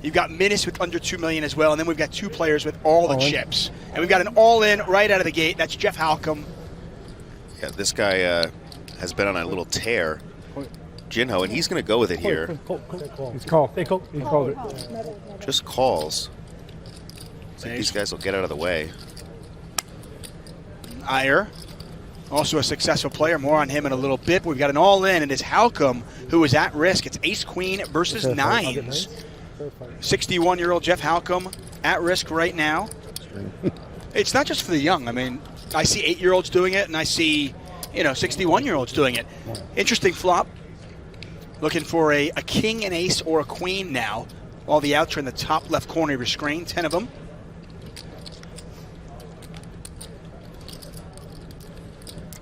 You've got Minus with under 2 million as well, and then we've got 2 players with all the chips. And we've got an all-in right out of the gate. That's Jeff Halcomb. Yeah, this guy has been on a little tear. Jinho, and he's going to go with it here. He's called. He called it. Just calls. So these guys will get out of the way. Iyer, also a successful player. More on him in a little bit. We've got an all-in, and it's Halcomb who is at risk. It's ace-queen versus nines. 61-year-old Jeff Halcomb at risk right now. It's not just for the young. I mean, I see 8-year-olds doing it, and I see, 61-year-olds doing it. Interesting flop. Looking for a king, an ace, or a queen now. All the outs are in the top left corner of your screen, 10 of them.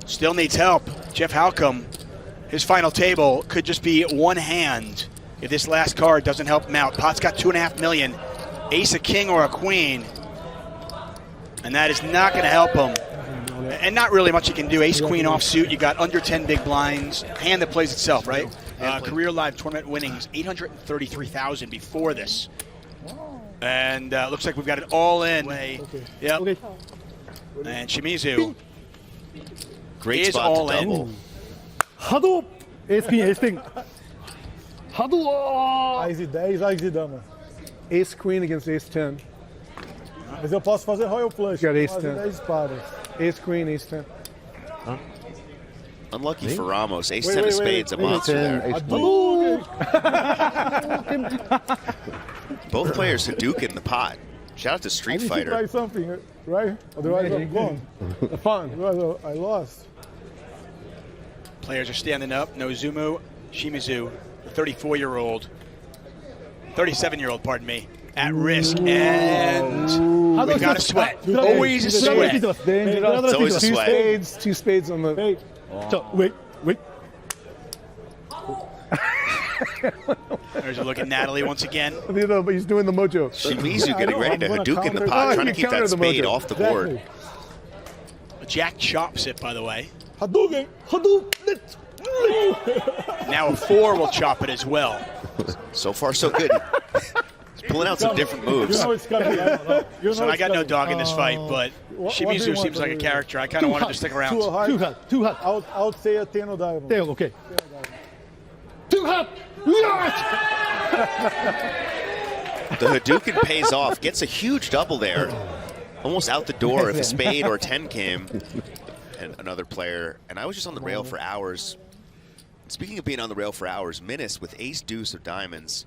Still needs help. Jeff Halcomb, his final table could just be one hand if this last card doesn't help him out. Pot's got 2.5 million. Ace, a king, or a queen. And that is not going to help him. And not really much you can do. Ace, queen offsuit. You got under 10 big blinds. Hand that plays itself, right? Career live tournament winnings, 833,000 before this. And looks like we've got it all in. Yep. And Shimizu Great is spot all to double. in. Hado! Ace Queen, Ace King. Hado! Ace 10, Ace dama. Ace Queen against Ace 10. Mas eu posso fazer Royal Flush. Got Ace fazer 10. 10 espadas. Ace Queen, Ace 10. Unlucky for Ramos. Ace 10 of spades, a monster there. Both players Hadouken in the pot. Shout out to I Street need to Fighter. try something, right? Otherwise I'm gone. Fun. Otherwise I lost. Players are standing up. Nozumu Shimizu, the 34-year-old, 37-year-old, pardon me, at risk. And we got a sweat. Always a sweat. It's always a sweat. Two spades on the... Hey, Wait. There's a look at Natalie once again. He's doing the mojo. Shimizu getting ready to I'm gonna Hadouken the counter- pot, Oh, trying to you keep that counter the spade mojo. off the board. Jack chops it, by the way. Hadouken! Now a 4 will chop it as well. So far, so good. He's pulling out some different moves. You know it's coming. You know So I it's got no coming. dog in this fight, but what do you Shimizu want seems like a to do? character. I kind of wanted to stick around. Too hard. Too hot. I would say a 10 diamond. There, okay. Too hot. The Hadouken pays off, gets a huge double there. Almost out the door if a spade or 10 came. And another player, and I was just on the rail for hours. Speaking of being on the rail for hours, Minus with ace deuce of diamonds.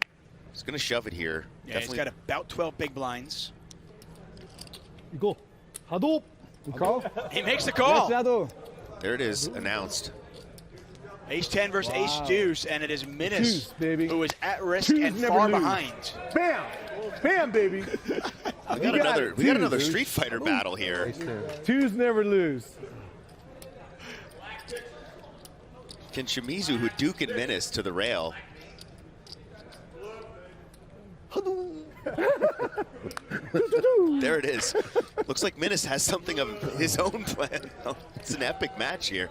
He's going to shove it here. Yeah, he's got about 12 big blinds. Go. Hado. You call? He makes the call. There it is, announced. Ace 10 versus ace deuce, and it is Minus Twos, baby. who is at risk Twos and never far lose. behind. Bam. Bam, baby. We got another Street Fighter battle here. Twos never lose. Can Shimizu Hadouken Minus to the rail? There it is. Looks like Minus has something of his own plan. It's an epic match here.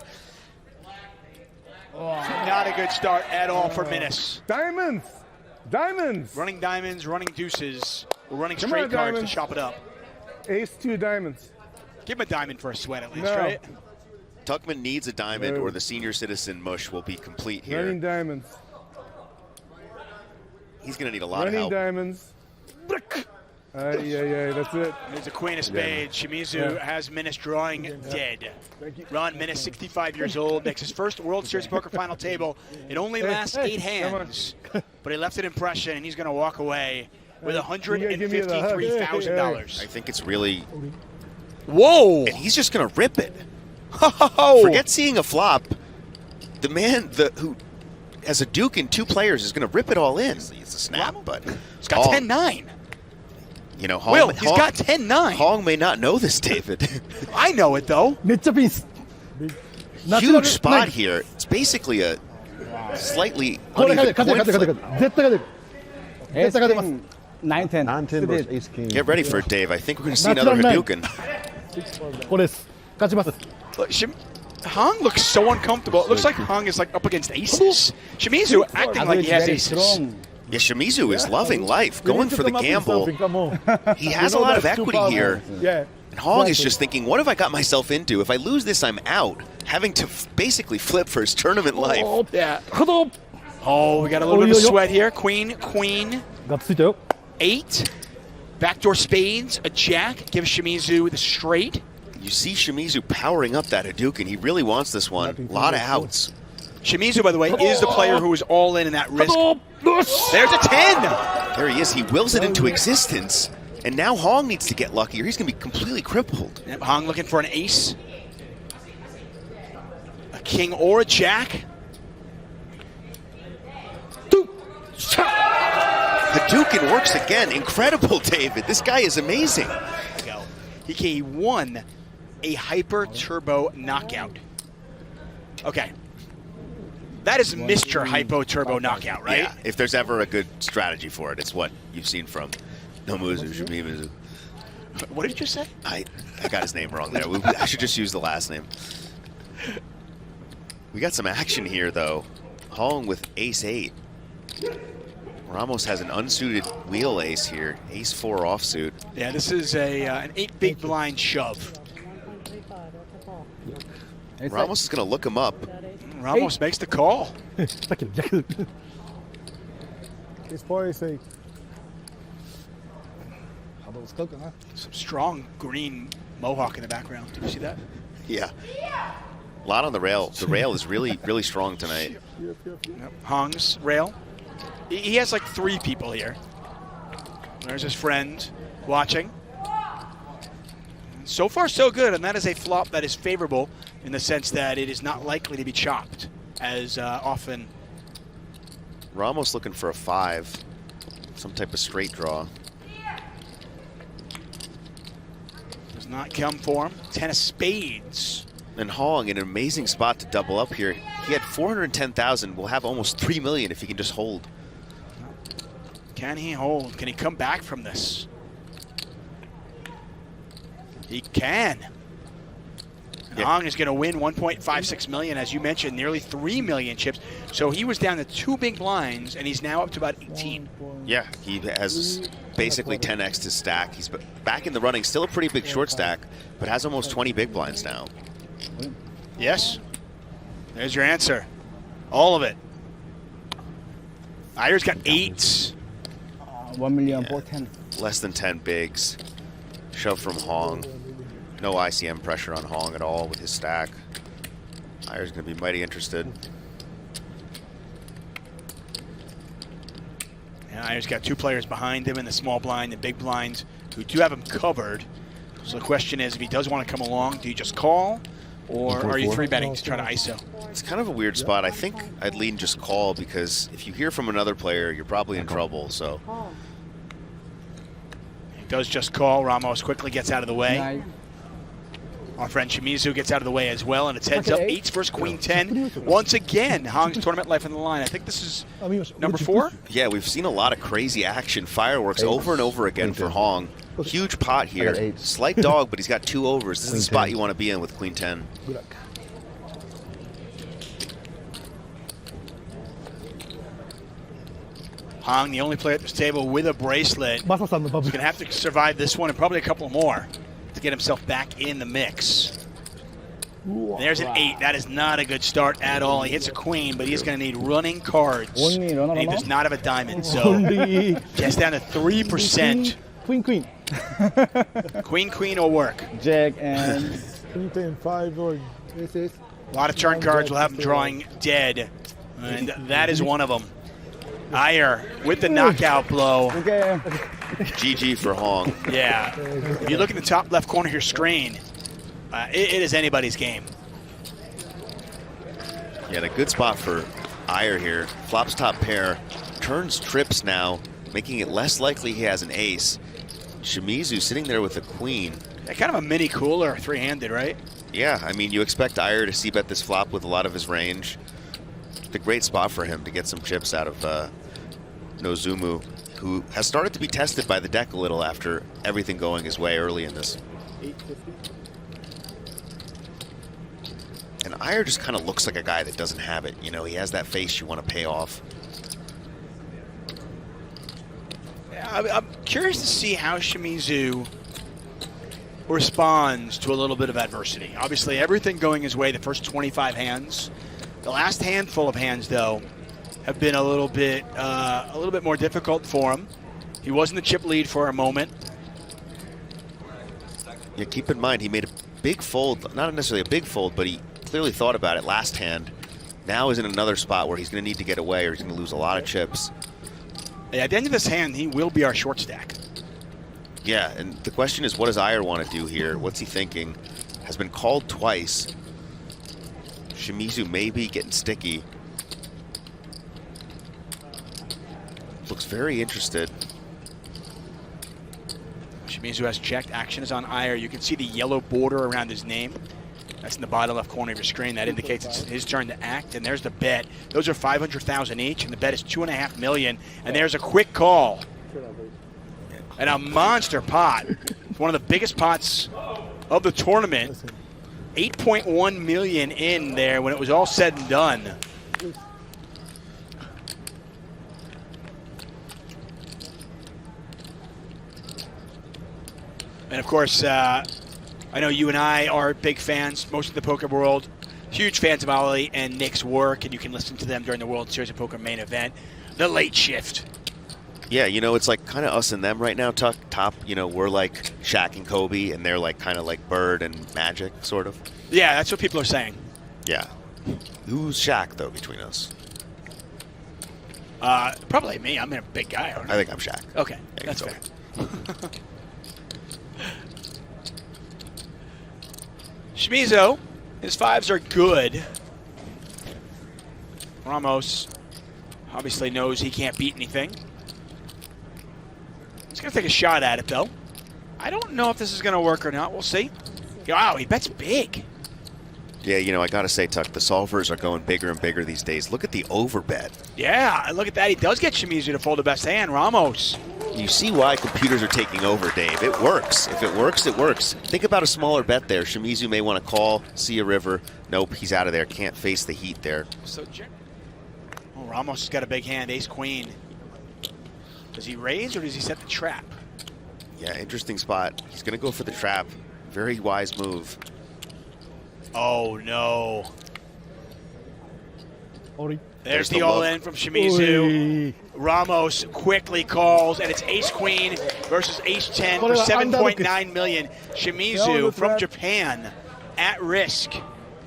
Not a good start at all for Minus. Diamonds. Running diamonds, running deuces, or running Come straight on, cards diamonds. to chop it up. Ace 2 diamonds. Give him a diamond for a sweat at least, No. right? Tuckman needs a diamond or the senior citizen mush will be complete here. Running diamonds. He's going to need a lot of Running help. diamonds. Yeah, that's it. There's a queen of spades. Shimizu has Minus drawing dead. Ron Minus, 65 years old, makes his first World Series poker final table. It only lasts 8 hands, but he left an impression, and he's going to walk away with $153,000. I think it's really... Whoa! And he's just going to rip it. Oh! Forget seeing a flop. The man who has a Duke in 2 players is going to rip it all in. It's a snap, but... He's got 10-9. You know, Hong, Will, he's got 10-9. Hong may not know this, David. I know it, though. Huge spot here. It's basically a slightly uneven coin flip. 9-10 versus ace king. Get ready for it, Dave. I think we're going to see another Hadouken. Look, Hong looks so uncomfortable. It looks like Hong is like up against aces. Shimizu acting like he has aces. Yeah, Shimizu is loving life, You going need to for the come up with gamble. something, come on. He has You a know lot of that's too equity powerful. here. Yeah. And Hong is Exactly. just thinking, what have I got myself into? If I lose this, I'm out. Having to basically flip for his tournament life. Yeah. 角 Oh, we got a little bit of a sweat here. Queen, queen, がっついたよ 8. Backdoor spades, a jack. Gives Shimizu the straight. You see Shimizu powering up that Hadouken. He really wants this one. A lot of outs. Shimizu, by the way, is the player who is all in that risk. 角よし There's a 10. There he is. He wills it into existence. And now Hong needs to get lucky or he's going to be completely crippled. Yep, Hong looking for an ace. A king or a jack. Hadouken works again. Incredible, David. This guy is amazing. Go. He won a hyper turbo knockout. Okay. That is Mr. Hypo Turbo Knockout, right? Yeah, if there's ever a good strategy for it, it's what you've seen from Nomuzu, Shimizu. What did you just say? I got his name wrong there. I should just use the last name. We got some action here, though. Hong with ace-8. Ramos has an unsuited wheel ace here. Ace-4 offsuit. Yeah, this is an 8 big blind shove. Ramos is going to look him up. Ramos makes the call. さっきの逆 It's 4-8. 波動使うかな Some strong green mohawk in the background. Did you see that? Yeah. A lot on the rail. The rail is really, really strong tonight. Yep. Hong's rail. He has like 3 people here. There's his friend watching. So far, so good, and that is a flop that is favorable in the sense that it is not likely to be chopped as often. Ramos looking for a 5. Some type of straight draw. Does not come for him. 10 of spades. And Hong in an amazing spot to double up here. He had 410,000. We'll have almost 3 million if he can just hold. Can he hold? Can he come back from this? He can. And Yeah. Hong is going to win 1.56 million, as you mentioned, nearly 3 million chips. So he was down to 2 big blinds, and he's now up to about 18. Yeah, he has basically 10x his stack. He's back in the running, still a pretty big short stack, but has almost 20 big blinds now. Yes. There's your answer. All of it. Ira's got 8s. 1 million for 10. Less than 10 bigs. Shove from Hong. No ICM pressure on Hong at all with his stack. Ira's going to be mighty interested. And Ira's got 2 players behind him in the small blind and big blinds who do have him covered. So the question is, if he does want to come along, do you just call? Or are you 3-betting to try to ISO? It's kind of a weird spot. I think I'd lean just call because if you hear from another player, you're probably in trouble. So He does just call. Ramos quickly gets out of the way. 9. Our friend Shimizu gets out of the way as well, and it's heads up. 8s versus Queen 10. Once again, Hong's tournament life on the line. I think this is number 4. yeah, we've seen a lot of crazy action, fireworks over and over again for Hong. Huge pot here. Slight dog, but he's got 2 overs. This is the spot you want to be in with Queen 10. Good luck. Hong, the only player at this table with a bracelet. マサさんのバブ He's ル going to have to survive this one and probably a couple more to get himself back in the mix. There's an 8. That is not a good start at all. He hits a queen, but he's going to need running cards. Only, no, no, And he no, does no. not have a diamond, so Only gets down to 3%. Queen Queen will work. Jack and Queen 10, 5 or ace. A lot of turn cards will have him drawing dead, and that is one of them. Iyer with the knockout blow. okay. GG for Hong. Yeah. If you look in the top left corner of your screen, it is anybody's game. Yeah, a good spot for Iyer here. Flops top pair, turns trips now, making it less likely he has an ace. Shimizu sitting there with a queen. Yeah, kind of a mini cooler, 3-handed, right? Yeah, I mean, you expect Iyer to c-bet this flop with a lot of his range. It's a great spot for him to get some chips out of Nozumu, who has started to be tested by the deck a little after everything going his way early in this. And Iyer just kind of looks like a guy that doesn't have it. You know, he has that face you want to pay off. I'm curious to see how Shimizu responds to a little bit of adversity. Obviously, everything going his way the first 25 hands. The last handful of hands, though, have been a little bit more difficult for him. He was in the chip lead for a moment. Yeah, keep in mind, he made a big fold, not necessarily a big fold, but he clearly thought about it last hand. Now is in another spot where he's going to need to get away or he's going to lose a lot of chips. Yeah, at the end of this hand, he will be our short stack. Yeah, and the question is, what does Iyer want to do here? What's he thinking? Has been called twice. Shimizu may be getting sticky. Looks very interested. Shimizu has checked. Action is on Iyer. You can see the yellow border around his name. That's in the bottom left corner of your screen. That indicates it's his turn to act. And there's the bet. Those are 500,000 each, and the bet is $2.5 million. And there's a quick call. And a monster pot. It's one of the biggest pots of the tournament. 8.1 million in there when it was all said and done. And of course, I know you and I are big fans, most of the poker world, huge fans of Ollie and Nick's work, and you can listen to them during the World Series of Poker main event, The Late Shift. Yeah, you know, it's like kind of us and them right now, Tuck. Top, you know, we're like Shaq and Kobe, and they're like kind of like Bird and Magic, sort of. Yeah, that's what people are saying. Yeah. Who's Shaq, though, between us? Probably me. I'm a big guy, aren't I? I think I'm Shaq. Okay, Yeah, that's so. fair. Shimizu, his fives are good. Ramos obviously knows he can't beat anything. He's going to take a shot at it, though. I don't know if this is going to work or not. We'll see. Wow, he bets big. Yeah, you know, I got to say, Tuck, the solvers are going bigger and bigger these days. Look at the overbet. Yeah, look at that. He does get Shimizu to fold the best hand, Ramos. You see why computers are taking over, Dave. It works. If it works, it works. Think about a smaller bet there. Shimizu may want to call, see a river. Nope, he's out of there. Can't face the heat there. So, Ramos has got a big hand, ace-queen. Does he raise or does he set the trap? Yeah, interesting spot. He's going to go for the trap. Very wise move. Oh, no. Ori. There's the all-in from Shimizu. Oi. Ramos quickly calls, and it's ace-queen versus ace-10 for $7.9 million. Shimizu from Japan at risk.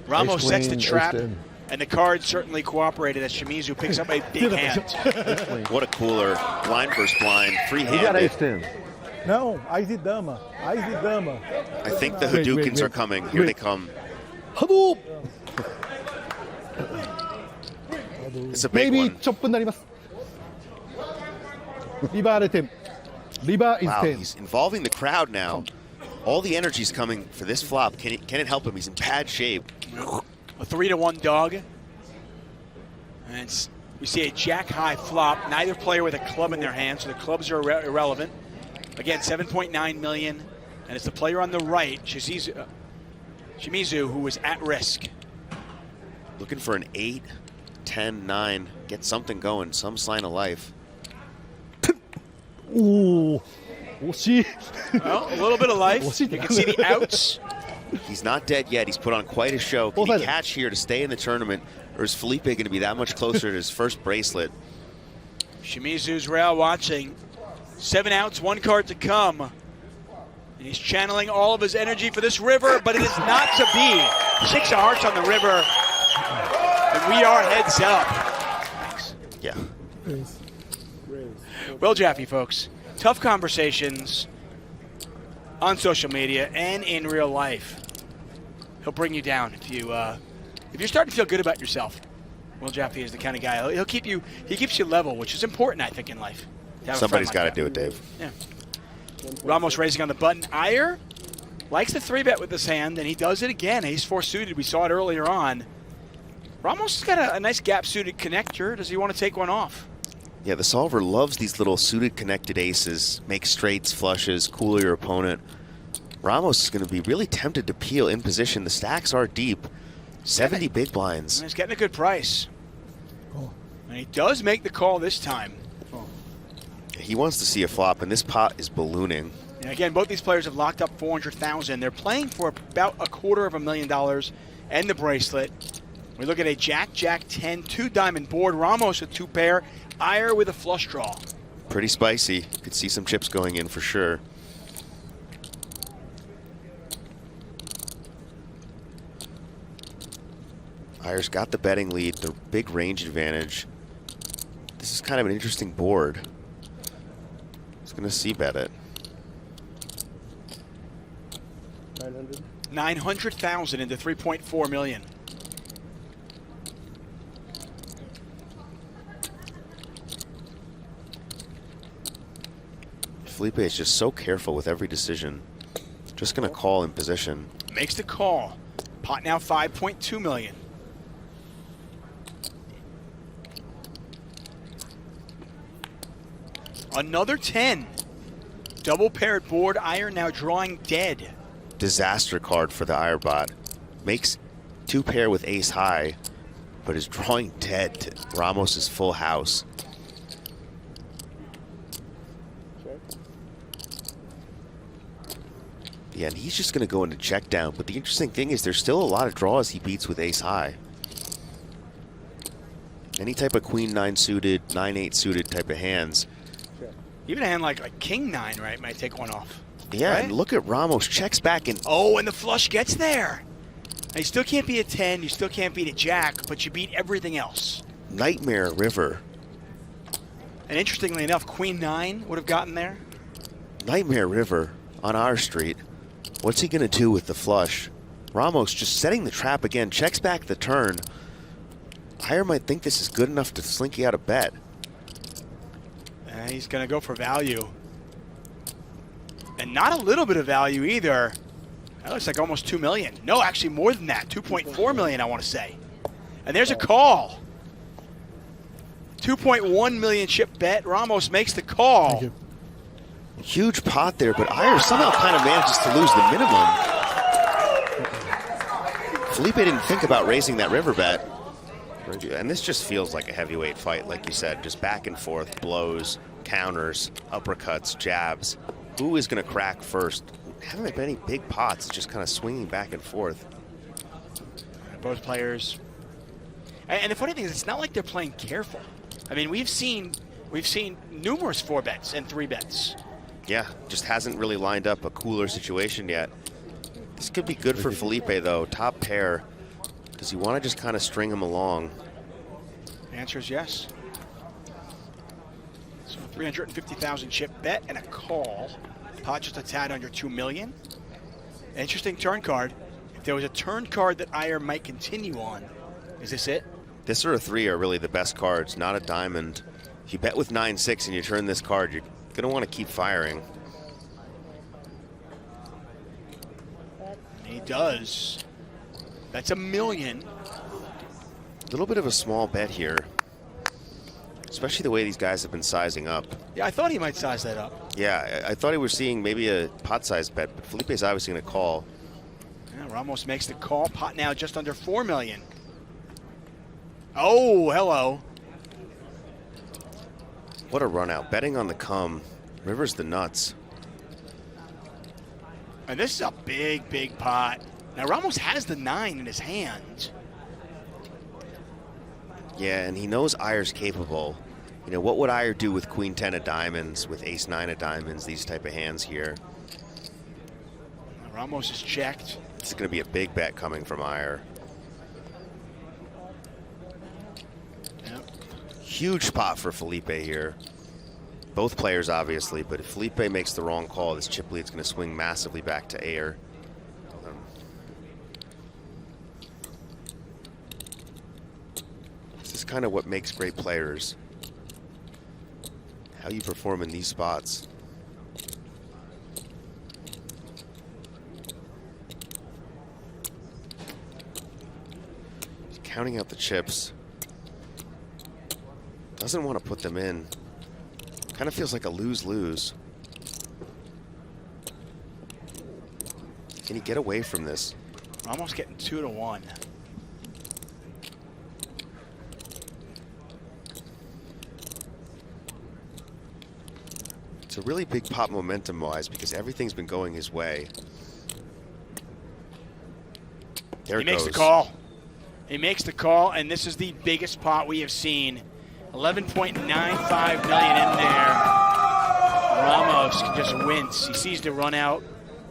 Ramos sets the trap, and the card certainly cooperated as Shimizu picks up a big hand. What a cooler. Blind versus blind. He got ace Free-handed. 10. No, Ice Dama. Ice Dama. I think the Hadoukens are coming. Here they come. Hadouken! It's a big Maybe one. チョップになります。リバーで10。リバー is Wow, 10. he's involving the crowd now. All the energy's coming for this flop. Can it help him? He's in bad shape. A 3-1 dog. And we see a jack-high flop. Neither player with a club in their hand, so the clubs are irrelevant. Again, 7.9 million. And it's the player on the right, Shimizu, who is at risk. Looking for an 8, 10, 9. Get something going. Some sign of life. おー、惜しい。 Well, a little bit of life. You can see the outs. He's not dead yet. He's put on quite a show. Can he catch here to stay in the tournament? Or is Felipe going to be that much closer to his first bracelet? Shimizu's rail watching. 7 outs, 1 card to come. And he's channeling all of his energy for this river, but it is not to be. 6 of hearts on the river. And we are heads up. Thanks. Yeah. Well, Jaffe, folks, tough conversations on social media and in real life. He'll bring you down if you're starting to feel good about yourself. Will Jaffe is the kind of guy. He keeps you level, which is important, I think, in life. Somebody's got to do it, Dave. Yeah. Ramos raising on the button. Iyer likes the 3-bet with this hand, and he does it again. Ace-4 suited. We saw it earlier on. Ramos has got a nice gap-suited connector. Does he want to take one off? Yeah, the solver loves these little suited connected aces. Make straights, flushes, cool your opponent. Ramos is going to be really tempted to peel in position. The stacks are deep. 70 big blinds. And he's getting a good price. And he does make the call this time. He wants to see a flop, and this pot is ballooning. And again, both these players have locked up 400,000. They're playing for about $250,000 and the bracelet. We look at a Jack, Jack 10, 2-diamond board. Ramos with 2 pair. Iyer with a flush draw. Pretty spicy. Could see some chips going in for sure. Iyer's got the betting lead, the big range advantage. This is kind of an interesting board. He's going to c-bet it. 900. 900,000 into 3.4 million. Felipe is just so careful with every decision. Just going to call in position. Makes the call. Pot now 5.2 million. Another 10. Double paired board. Iyer now drawing dead. Disaster card for the Iyer bot. Makes 2 pair with ace high, but is drawing dead to Ramos's full house. Yeah, and he's just going to go into check down. But the interesting thing is there's still a lot of draws he beats with ace high. Any type of queen 9 suited, 9-8 suited type of hands. Even a hand like king 9, right, might take one off. Yeah, right? and look at Ramos, checks back and oh, and the flush gets there. Now, you still can't beat a 10, you still can't beat a jack, but you beat everything else. nightmare river. And interestingly enough, queen 9 would have gotten there. Nightmare river on our street. What's he going to do with the flush? Ramos just setting the trap again, checks back the turn. Iyer might think this is good enough to slinky out a bet. And he's going to go for value. And not a little bit of value either. That looks like almost 2 million. No, actually more than that. 2.4 million, I want to say. And there's a call. 2.1 million chip bet. Ramos makes the call. Huge pot there, but Iyer somehow kind of manages to lose the minimum. Felipe didn't think about raising that river bet. And this just feels like a heavyweight fight, like you said, just back and forth, blows, counters, uppercuts, jabs. Who is going to crack first? Haven't been any big pots, just kind of swinging back and forth. Both players. And the funny thing is, it's not like they're playing careful. I mean, we've seen numerous 4 bets and 3 bets. Yeah, just hasn't really lined up a cooler situation yet. This could be good for Felipe, though. Top pair. Does he want to just kind of string him along? The answer is yes. So 350,000 chip bet and a call. Pot just a tad under 2 million. Interesting turn card. If there was a turn card that Iyer might continue on, is this it? This or a 3 are really the best cards, not a diamond. If you bet with 9-6 and you turn this card, you're going to want to keep firing. He does. That's $1 million. A little bit of a small bet here, especially the way these guys have been sizing up. Yeah, I thought he might size that up. Yeah, I thought he was seeing maybe a pot-sized bet, but Felipe's obviously going to call. Yeah, Ramos makes the call. Pot now just under 4 million. Oh, hello. What a run out. Betting on the come. River's the nuts. And this is a big, big pot. Now, Ramos has the 9 in his hand. Yeah, and he knows Iyer's capable. You know, what would Iyer do with queen 10 of diamonds, with ace 9 of diamonds, these type of hands here? Ramos is checked. It's going to be a big bet coming from Iyer. Yep. Huge pot for Felipe here. Both players, obviously, but if Felipe makes the wrong call, this chip lead's going to swing massively back to Iyer. This is kind of what makes great players. How you perform in these spots. He's counting out the chips. Doesn't want to put them in. Kind of feels like a lose-lose. Can he get away from this? Ramos getting 2-1. It's a really big pop momentum-wise because everything's been going his way. There He it makes goes. the call. He makes the call, and this is the biggest pot we have seen. 11.95 million in there. Ramos can just wince. He sees the run out,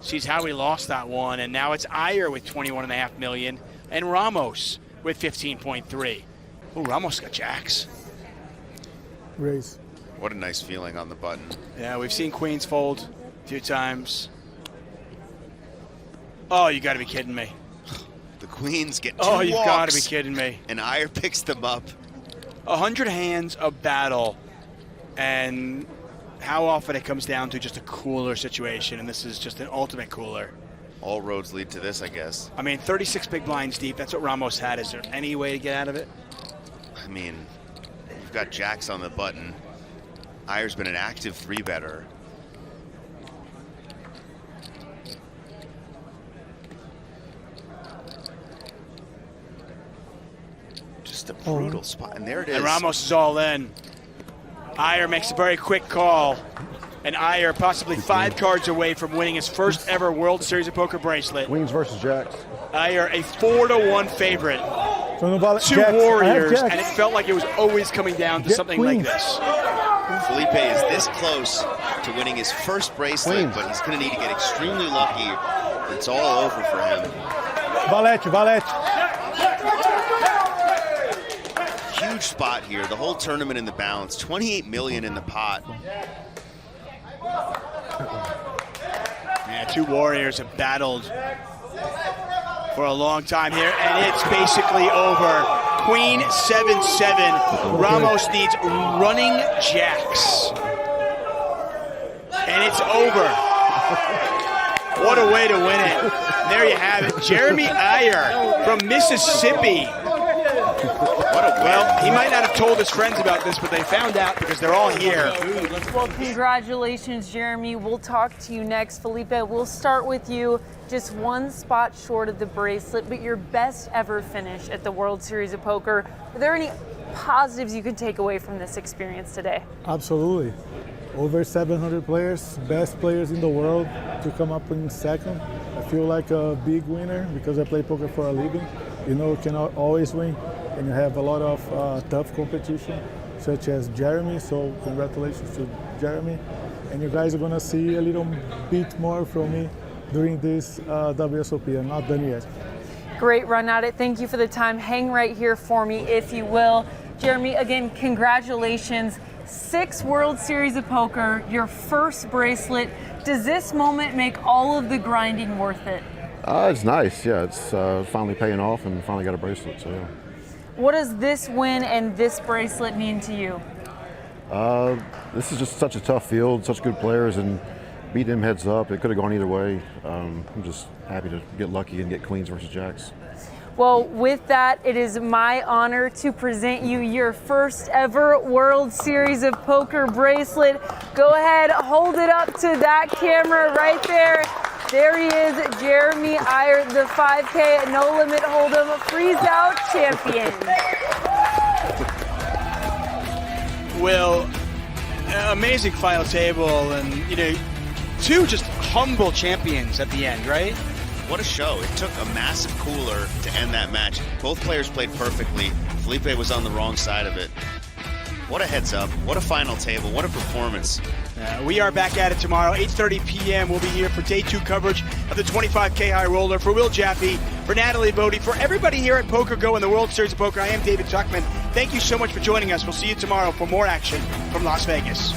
sees how he lost that one, and now it's Iyer with 21.5 million, and Ramos with 15.3. Oh, Ramos got jacks. Raise. What a nice feeling on the button. Yeah, we've seen queens fold a few times. Oh, you got to be kidding me. The queens get 2 Oh, you've walks, got to be kidding me. and Iyer picks them up. 100 hands of battle, and how often it comes down to just a cooler situation, and this is just an ultimate cooler. All roads lead to this, I guess. I mean, 36 big blinds deep, that's what Ramos had. Is there any way to get out of it? I mean, you've got jacks on the button. Iyer's been an active 3-better. Just a brutal spot, and there it is. And Ramos is all in. Iyer makes a very quick call, and Iyer possibly 5 cards away from winning his first ever World Series of Poker bracelet. Queens versus jacks. Iyer, a 4-1 favorite. So no ball, Two jacks. I have warriors, jacks. and it felt like it was always coming down to Jet something like queens. this. Felipe is this close to winning his first bracelet, Queens. but he's going to need to get extremely lucky. It's all over for him. Valete, valete. Huge spot here. The whole tournament in the balance. 28 million in the pot. Yeah, 2 warriors have battled for a long time here, and it's basically over. Queen 7-7. Ramos needs running jacks. And it's over. What a way to win it. There you have it. Jeremy Iyer from Mississippi. Well, he might not have told his friends about this, but they found out because they're all here. Well, congratulations, Jeremy. We'll talk to you next. Felipe, we'll start with you. Just 1 spot short of the bracelet, but your best ever finish at the World Series of Poker. Are there any positives you can take away from this experience today? Absolutely. Over 700 players, best players in the world to come up in second. I feel like a big winner because I play poker for a living. You know, you cannot always win, and you have a lot of tough competition, such as Jeremy. So congratulations to Jeremy. And you guys are gonna see a little bit more from me during this WSOP. I'm not done yet. Great run at it. Thank you for the time. Hang right here for me, if you will. Jeremy, again, congratulations. 6 World Series of Poker, your first bracelet. Does this moment make all of the grinding worth it? It's nice, yeah. It's finally paying off and finally got a bracelet, so yeah. What does this win and this bracelet mean to you? This is just such a tough field, such good players, and beat them heads up. It could have gone either way. I'm just happy to get lucky and get queens versus jacks. Well, with that, it is my honor to present you your first ever World Series of Poker bracelet. Go ahead, hold it up to that camera right there. There he is, Jeremy Iyer, the 5K No Limit Hold'em Freeze Out champion. Will, amazing final table, and you know, 2 just humble champions at the end, right? What a show. It took a massive cooler to end that match. Both players played perfectly. Felipe was on the wrong side of it. What a heads up. What a final table. What a performance. We are back at it tomorrow, 8:30 p.m. We'll be here for day 2 coverage of the 25K High Roller. For Will Jaffe, for Natalie Bodie, for everybody here at PokerGo and the World Series of Poker, I am David Tuckman. Thank you so much for joining us. We'll see you tomorrow for more action from Las Vegas.